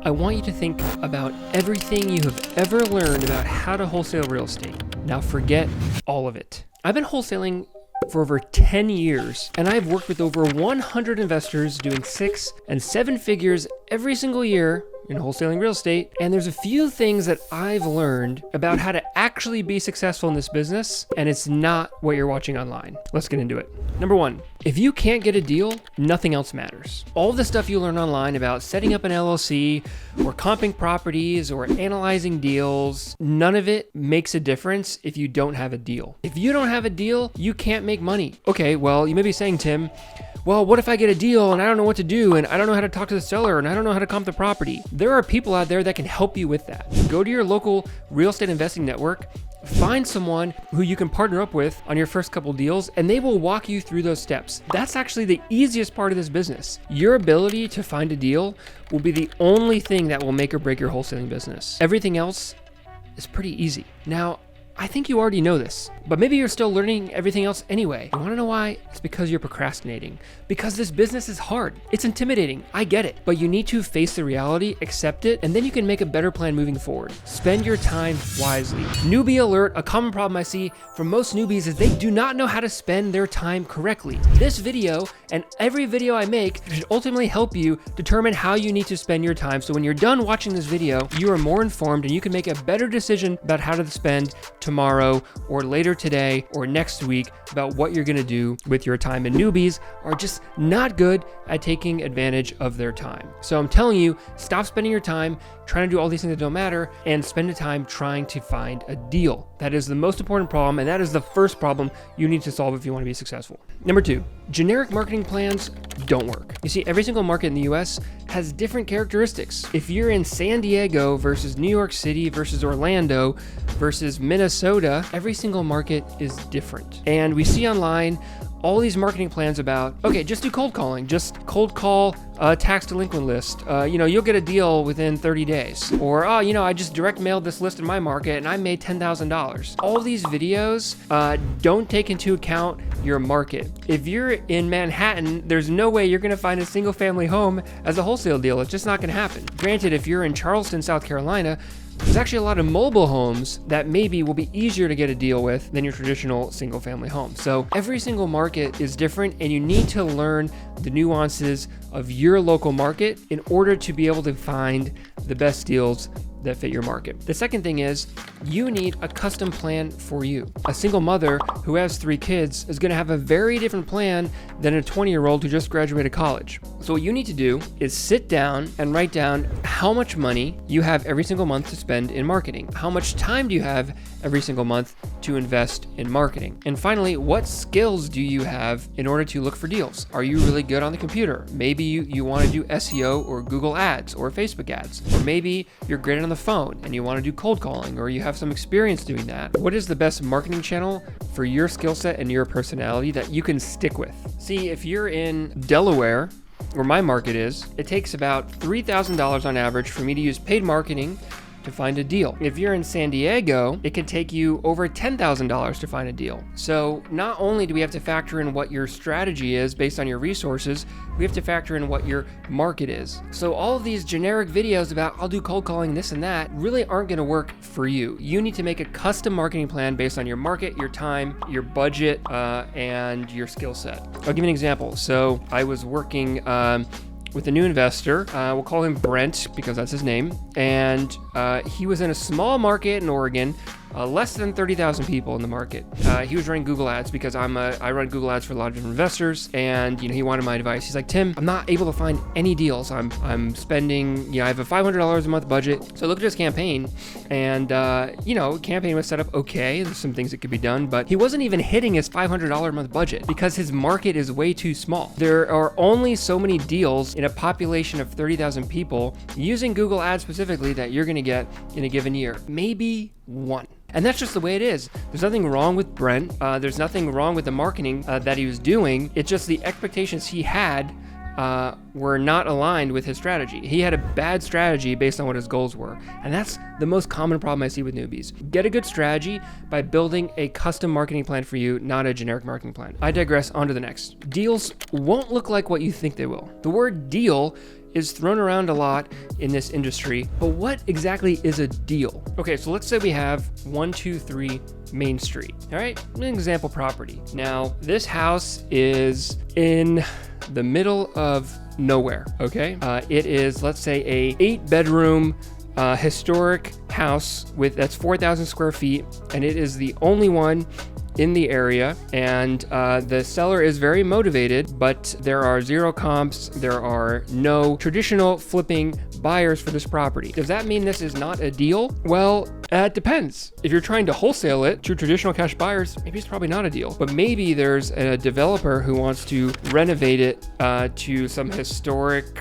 I want you to think about everything you have ever learned about how to wholesale real estate. Now forget all of it. I've been wholesaling for over 10 years, and I've worked with over 100 investors doing 6 and 7 figures every single year in wholesaling real estate. And there's a few things that I've learned about how to actually be successful in this business, and it's not what you're watching online. Let's get into it. Number 1, if you can't get a deal, nothing else matters. All the stuff you learn online about setting up an LLC or comping properties or analyzing deals, none of it makes a difference if you don't have a deal. If you don't have a deal, you can't make money. Okay, well, you may be saying, Tim, well, what if I get a deal and I don't know what to do and I don't know how to talk to the seller and I don't know how to comp the property? There are people out there that can help you with that. Go to your local real estate investing network, find someone who you can partner up with on your first couple deals, and they will walk you through those steps. That's actually the easiest part of this business. Your ability to find a deal will be the only thing that will make or break your wholesaling business. Everything else is pretty easy. Now, I think you already know this, but maybe you're still learning everything else anyway. You wanna know why? It's because you're procrastinating. Because this business is hard. It's intimidating, I get it, but you need to face the reality, accept it, and then you can make a better plan moving forward. Spend your time wisely. Newbie alert, a common problem I see for most newbies is they do not know how to spend their time correctly. This video and every video I make should ultimately help you determine how you need to spend your time, so when you're done watching this video, you are more informed and you can make a better decision about how to spend tomorrow or later today or next week about what you're gonna do with your time. And newbies are just not good at taking advantage of their time. So I'm telling you, stop spending your time trying to do all these things that don't matter and spend the time trying to find a deal. That is the most important problem, and that is the first problem you need to solve if you want to be successful. Number 2, generic marketing plans don't work. You see, every single market in the US has different characteristics. If you're in San Diego versus New York City versus Orlando versus Minnesota, every single market is different. And we see online all these marketing plans about, okay, just do cold calling, just cold call a tax delinquent list. You'll get a deal within 30 days. Or, I just direct mailed this list in my market and I made $10,000. All these videos don't take into account your market. If you're in Manhattan, there's no way you're gonna find a single family home as a wholesale deal. It's just not gonna happen. Granted, if you're in Charleston, South Carolina, there's actually a lot of mobile homes that maybe will be easier to get a deal with than your traditional single family home. So every single market is different, and you need to learn the nuances of your local market in order to be able to find the best deals that fit your market. The second thing is you need a custom plan for you. A single mother who has 3 kids is gonna have a very different plan than a 20-year-old who just graduated college. So what you need to do is sit down and write down how much money you have every single month to spend in marketing. How much time do you have every single month to invest in marketing? And finally, what skills do you have in order to look for deals? Are you really good on the computer? Maybe you want to do SEO or Google ads or Facebook ads. Or maybe you're great on the phone and you want to do cold calling, or you have some experience doing that. What is the best marketing channel for your skill set and your personality that you can stick with? See, if you're in Delaware, where my market is, it takes about $3,000 on average for me to use paid marketing to find a deal. If you're in San Diego, it can take you over $10,000 to find a deal. So not only do we have to factor in what your strategy is based on your resources, we have to factor in what your market is. So all of these generic videos about I'll do cold calling, this and that, really aren't gonna work for you. You need to make a custom marketing plan based on your market, your time, your budget, and your skill set. I'll give you an example. So I was working with a new investor. We'll call him Brent because that's his name. And he was in a small market in Oregon, less than 30,000 people in the market. He was running Google ads because I run Google ads for a lot of different investors, and he wanted my advice. He's like, Tim, I'm not able to find any deals. I'm spending, I have a $500 a month budget. So I looked at his campaign, and campaign was set up okay. There's some things that could be done, but he wasn't even hitting his $500 a month budget because his market is way too small. There are only so many deals in a population of 30,000 people using Google ads specifically that you're gonna get in a given year. Maybe one. And that's just the way it is. There's nothing wrong with Brent. There's nothing wrong with the marketing that he was doing. It's just the expectations he had were not aligned with his strategy. He had a bad strategy based on what his goals were. And that's the most common problem I see with newbies. Get a good strategy by building a custom marketing plan for you, not a generic marketing plan. I digress. On to the next. Deals won't look like what you think they will. The word deal is thrown around a lot in this industry, but what exactly is a deal? Okay, so let's say we have 123 Main Street, all right? An example property. Now, this house is in the middle of nowhere, okay? It is, let's say, a 8-bedroom historic house that's 4,000 square feet, and it is the only one in the area, and the seller is very motivated, but there are 0 comps, there are no traditional flipping buyers for this property. Does that mean this is not a deal? Well, it depends. If you're trying to wholesale it to traditional cash buyers, maybe it's probably not a deal. But maybe there's a developer who wants to renovate it to some historic,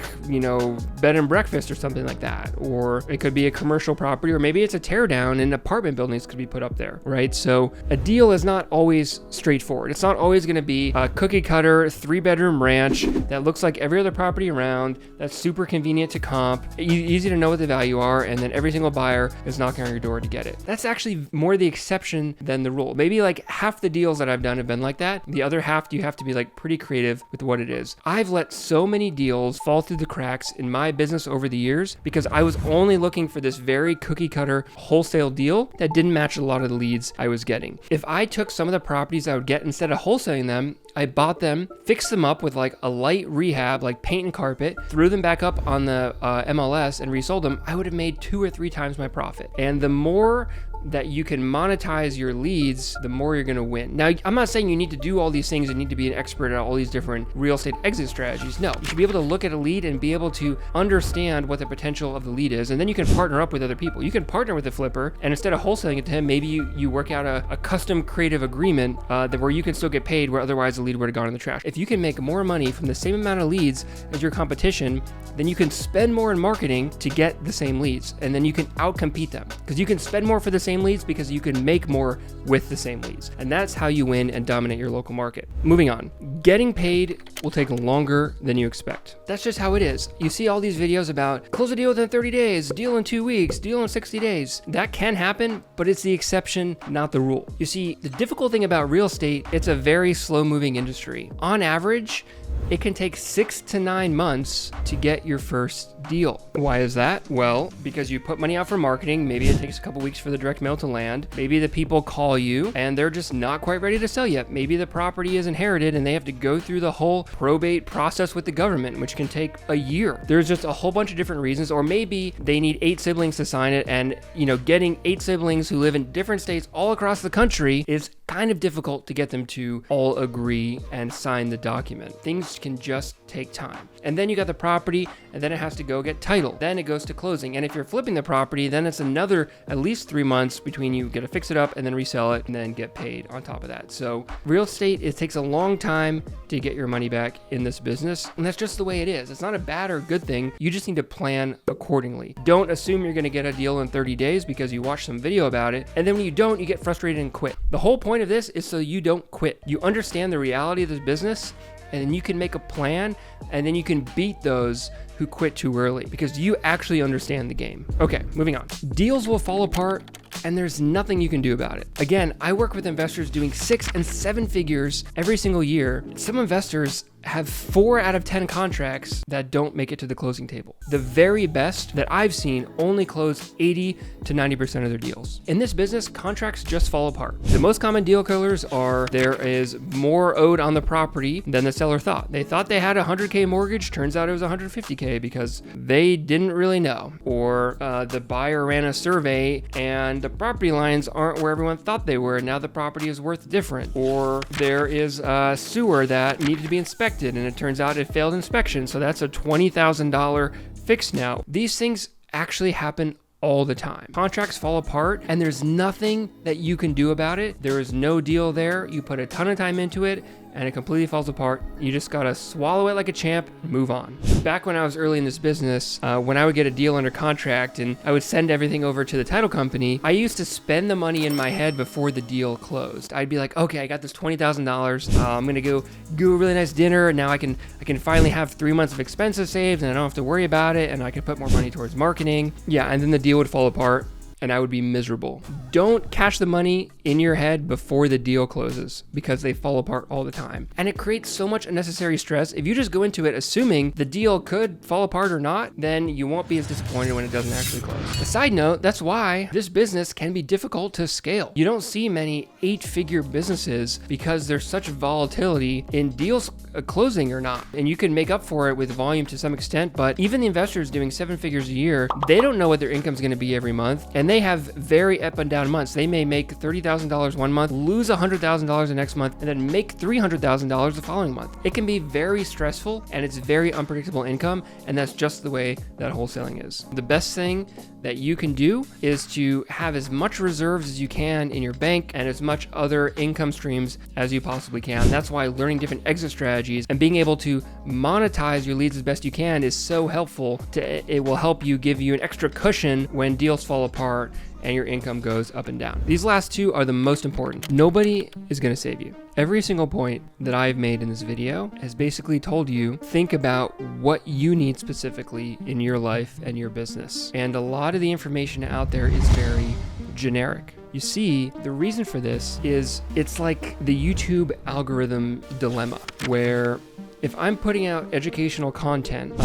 bed and breakfast or something like that. Or it could be a commercial property, or maybe it's a tear down and apartment buildings could be put up there, right? So a deal is not always straightforward. It's not always going to be a cookie cutter 3-bedroom ranch that looks like every other property around, that's super convenient to comp, easy to know what the value are, and then every single buyer is knocking on your door to get it. That's actually more the exception than the rule. Maybe like half the deals that I've done have been like that. The other half, you have to be like pretty creative with what it is. I've let so many deals fall through the cracks in my business over the years because I was only looking for this very cookie cutter wholesale deal that didn't match a lot of the leads I was getting. If I took some of the properties I would get, instead of wholesaling them, I bought them, fixed them up with like a light rehab, like paint and carpet, threw them back up on the MLS and resold them, I would have made 2 or 3 times my profit. And the more that you can monetize your leads, the more you're going to win. Now, I'm not saying you need to do all these things and need to be an expert at all these different real estate exit strategies. No, you should be able to look at a lead and be able to understand what the potential of the lead is. And then you can partner up with other people. You can partner with a flipper, and instead of wholesaling it to him, maybe you work out a custom creative agreement where you can still get paid where otherwise the lead would have gone in the trash. If you can make more money from the same amount of leads as your competition, then you can spend more in marketing to get the same leads. And then you can outcompete them because you can spend more for the same leads because you can make more with the same leads. And that's how you win and dominate your local market. Moving on. Getting paid will take longer than you expect. That's just how it is. You see all these videos about close a deal within 30 days, deal in 2 weeks, deal in 60 days. That can happen, but it's the exception, not the rule. You see, the difficult thing about real estate, it's a very slow moving industry. On average, it can take 6 to 9 months to get your first deal. Why is that? Well, because you put money out for marketing. Maybe it takes a couple weeks for the direct mail to land. Maybe the people call you and they're just not quite ready to sell yet. Maybe the property is inherited and they have to go through the whole probate process with the government, which can take a year. There's just a whole bunch of different reasons. Or maybe they need 8 siblings to sign it, and getting 8 siblings who live in different states all across the country is kind of difficult to get them to all agree and sign the document. Things can just take time. And then you got the property, and then it has to go get title. Then it goes to closing. And if you're flipping the property, then it's another at least 3 months between you get to fix it up and then resell it and then get paid on top of that. So real estate, it takes a long time to get your money back in this business. And that's just the way it is. It's not a bad or good thing. You just need to plan accordingly. Don't assume you're going to get a deal in 30 days because you watched some video about it. And then when you don't, you get frustrated and quit. The whole point of this is so you don't quit. You understand the reality of this business, and then you can make a plan, and then you can beat those who quit too early because you actually understand the game. Okay, moving on. Deals will fall apart, and there's nothing you can do about it. Again, I work with investors doing 6 and 7 figures every single year. Some investors have 4 out of 10 contracts that don't make it to the closing table. The very best that I've seen only close 80 to 90% of their deals. In this business, contracts just fall apart. The most common deal killers are there is more owed on the property than the seller thought. They thought they had a $100K mortgage, turns out it was $150K because they didn't really know. Or the buyer ran a survey and the property lines aren't where everyone thought they were. Now the property is worth different. Or there is a sewer that needed to be inspected and it turns out it failed inspection, so that's a $20,000 fix now. These things actually happen all the time. Contracts fall apart and there's nothing that you can do about it. There is no deal there. You put a ton of time into it and it completely falls apart. You just gotta swallow it like a champ and move on. Back when I was early in this business, when I would get a deal under contract and I would send everything over to the title company, I used to spend the money in my head before the deal closed. I'd be like, okay, I got this $20,000. I'm gonna go a really nice dinner. Now I can finally have 3 months of expenses saved and I don't have to worry about it, and I can put more money towards marketing. Yeah, and then the deal would fall apart. and I would be miserable. Don't cash the money in your head before the deal closes, because they fall apart all the time. And it creates so much unnecessary stress. If you just go into it assuming the deal could fall apart or not, then you won't be as disappointed when it doesn't actually close. A side note, that's why this business can be difficult to scale. You don't see many 8-figure businesses because there's such volatility in deals closing or not. And you can make up for it with volume to some extent, but even the investors doing 7 figures a year, they don't know what their income is going to be every month. And they have very up and down months. They may make $30,000 one month, lose $100,000 the next month, and then make $300,000 the following month. It can be very stressful and it's very unpredictable income. And that's just the way that wholesaling is. The best thing that you can do is to have as much reserves as you can in your bank and as much other income streams as you possibly can. That's why learning different exit strategies and being able to monetize your leads as best you can is so helpful. It will help you, give you an extra cushion when deals fall apart and your income goes up and down. These last two are the most important. Nobody is going to save you. Every single point that I've made in this video has basically told you, think about what you need specifically in your life and your business. And a lot of the information out there is very generic. You see, the reason for this is it's like the YouTube algorithm dilemma, where if I'm putting out educational content,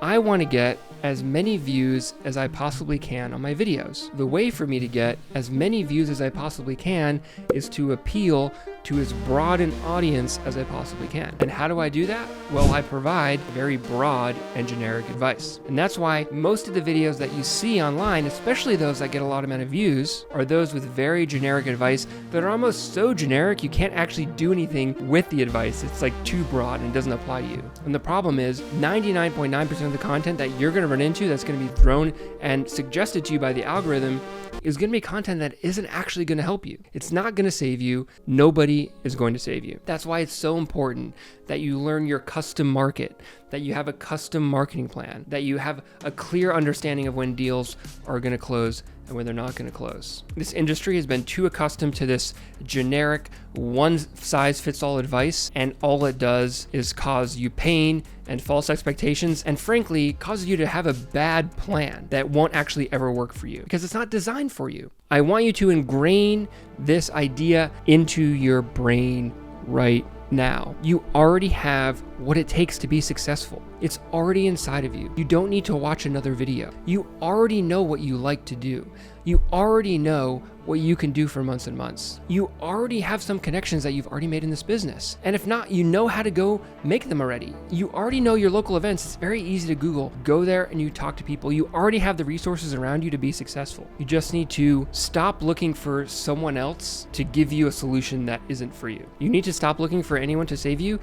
I want to get as many views as I possibly can on my videos. The way for me to get as many views as I possibly can is to appeal to as broad an audience as I possibly can. And how do I do that? Well, I provide very broad and generic advice. And that's why most of the videos that you see online, especially those that get a lot amount of views, are those with very generic advice that are almost so generic you can't actually do anything with the advice. It's like too broad and doesn't apply to you. And the problem is 99.9% of the content that you're gonna run into that's gonna be thrown and suggested to you by the algorithm is going to be content that isn't actually going to help you. It's not going to save you. Nobody is going to save you. That's why it's so important that you learn your custom market, that you have a custom marketing plan, that you have a clear understanding of when deals are going to close and when they're not going to close. This industry has been too accustomed to this generic one-size-fits-all advice, and all it does is cause you pain and false expectations, and frankly, causes you to have a bad plan that won't actually ever work for you because it's not designed for you. I want you to ingrain this idea into your brain right now. You already have what it takes to be successful. It's already inside of you. You don't need to watch another video. You already know what you like to do. You already know what you can do for months and months. You already have some connections that you've already made in this business. And if not, you know how to go make them already. You already know your local events. It's very easy to Google. Go there and you talk to people. You already have the resources around you to be successful. You just need to stop looking for someone else to give you a solution that isn't for you. You need to stop looking for anyone to save you,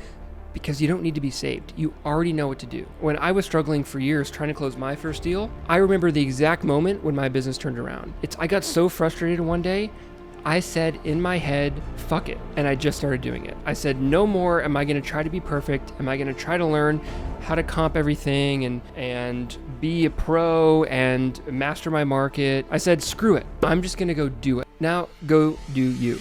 because you don't need to be saved. You already know what to do. When I was struggling for years trying to close my first deal, I remember the exact moment when my business turned around. I got so frustrated one day, I said in my head, fuck it. And I just started doing it. I said, no more am I gonna try to be perfect. Am I gonna try to learn how to comp everything and be a pro and master my market? I said, screw it. I'm just gonna go do it. Now go do you.